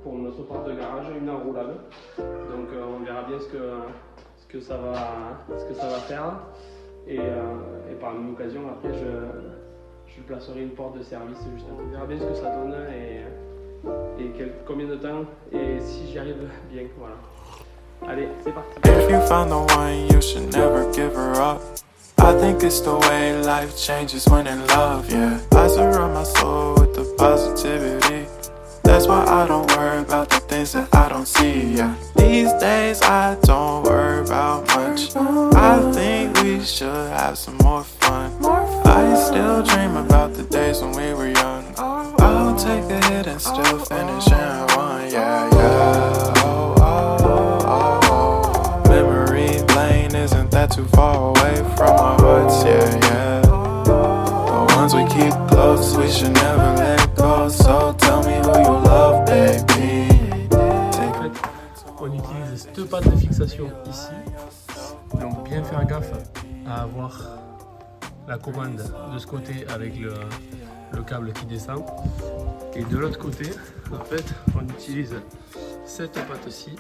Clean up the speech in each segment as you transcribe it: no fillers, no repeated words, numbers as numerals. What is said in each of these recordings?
pour notre porte de garage, une enroulable. Donc on verra bien ce que ça va faire. Et par la même occasion, après, je placerai une porte de service juste après. On verra bien ce que ça donne combien de temps et si j'y arrive bien. Voilà. Allez, c'est parti. If you found the one, you should never give her up. I think it's the way life changes when in love, yeah. I surround my soul with the positivity. That's why I don't worry about the things that I don't see, yeah. These days I don't worry about much. I think we should have some more fun. I still dream about the days when we were young. I'll take a hit and still finish in one, yeah, yeah. Oh, oh, oh, oh. Memory lane isn't that too far away from our hearts, yeah, yeah. The ones we keep close, we should never let go. So tell me who you love, baby. On utilise deux pattes de fixation ici, donc bien faire gaffe à avoir la commande de ce côté avec le câble qui descend, et de l'autre côté en fait on utilise cette patte-ci,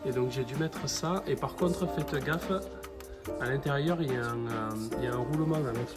et donc j'ai dû mettre ça, et par contre faites gaffe, à l'intérieur il y a un roulement à mettre.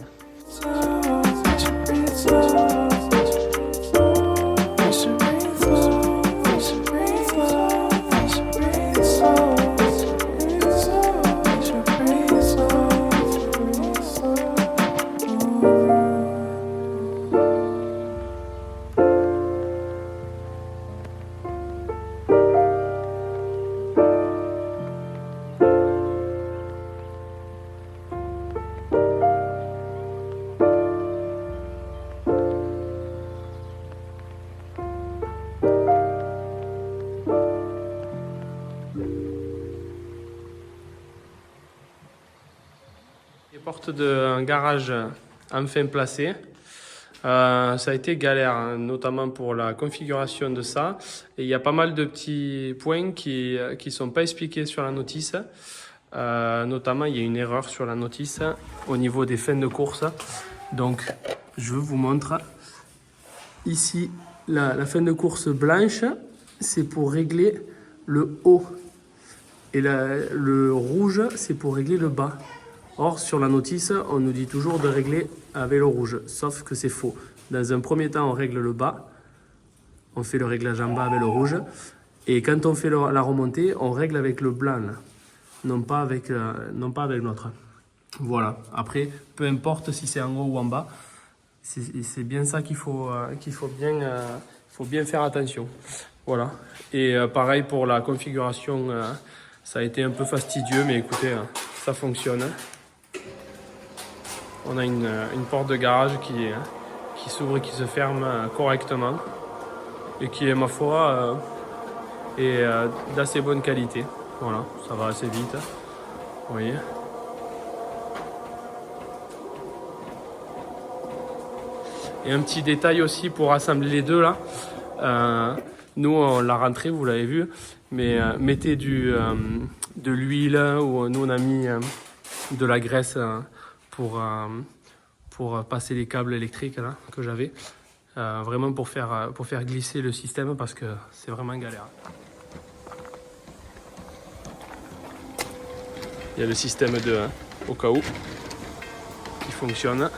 Les portes d'un garage enfin placées. Ça a été galère, hein, notamment pour la configuration de ça. Et il y a pas mal de petits points qui sont pas expliqués sur la notice. Notamment, il y a une erreur sur la notice au niveau des fins de course. Donc, je vous montre. Ici, la fin de course blanche, c'est pour régler le haut. Et le rouge, c'est pour régler le bas. Or, sur la notice, on nous dit toujours de régler avec le rouge, sauf que c'est faux. Dans un premier temps, on règle le bas, on fait le réglage en bas avec le rouge, et quand on fait la remontée, on règle avec le blanc, là. Non pas avec l'autre. Voilà. Après, peu importe si c'est en haut ou en bas, c'est bien ça qu'il faut bien faire attention. Voilà. Et pareil pour la configuration, ça a été un peu fastidieux, mais écoutez, ça fonctionne. On a une porte de garage qui s'ouvre et qui se ferme correctement et qui est, ma foi, d'assez bonne qualité. Voilà, ça va assez vite. Vous voyez. Et un petit détail aussi pour assembler les deux là. Nous, on l'a rentré, vous l'avez vu, mais mettez de l'huile, ou nous on a mis de la graisse pour passer les câbles électriques là, que j'avais, vraiment pour faire glisser le système, parce que c'est vraiment galère. Il y a le système 2 hein, au cas où, qui fonctionne.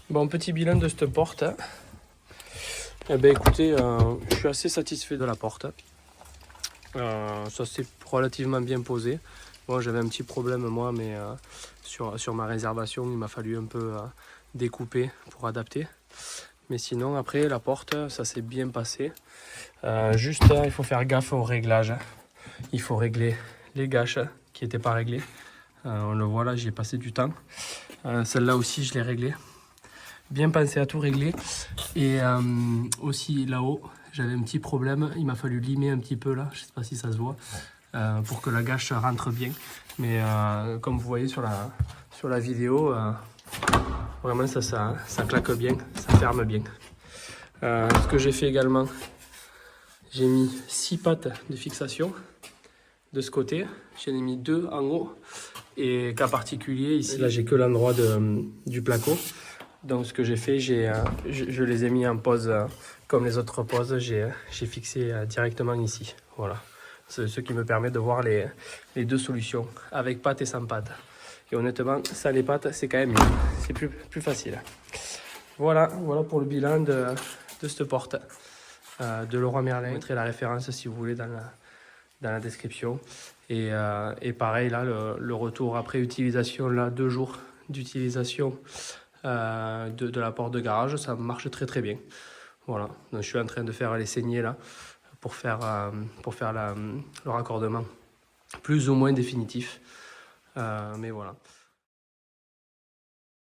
Bon, petit bilan de cette porte. Eh ben, écoutez, je suis assez satisfait de la porte. Ça s'est relativement bien posé. Bon, j'avais un petit problème moi, mais sur ma réservation, il m'a fallu un peu découper pour adapter. Mais sinon, après, la porte, ça s'est bien passé. Juste, il faut faire gaffe au réglage. Il faut régler les gâches qui n'étaient pas réglées. On le voit là, j'y ai passé du temps. Celle-là aussi, je l'ai réglée. Bien pensé à tout régler. Et aussi là-haut, j'avais un petit problème. Il m'a fallu limer un petit peu là. Je ne sais pas si ça se voit. Pour que la gâche rentre bien. Mais comme vous voyez sur la vidéo, vraiment ça claque bien, ça ferme bien. Ce que j'ai fait également, j'ai mis 6 pattes de fixation de ce côté. J'en ai mis 2 en haut. Et cas particulier, ici, là j'ai que l'endroit du placo. Donc ce que j'ai fait, je les ai mis en pose comme les autres poses. J'ai fixé directement ici. Voilà. C'est ce qui me permet de voir les deux solutions, avec pâte et sans pâte. Et honnêtement, sans les pâtes, c'est quand même mieux. C'est plus facile. Voilà pour le bilan de cette porte de Leroy Merlin. Je mettrai la référence si vous voulez dans la description. Et pareil, là, le retour après utilisation, là, 2 jours d'utilisation de la porte de garage, ça marche très bien. Voilà, donc je suis en train de faire les saignées là pour faire le raccordement plus ou moins définitif. Mais voilà.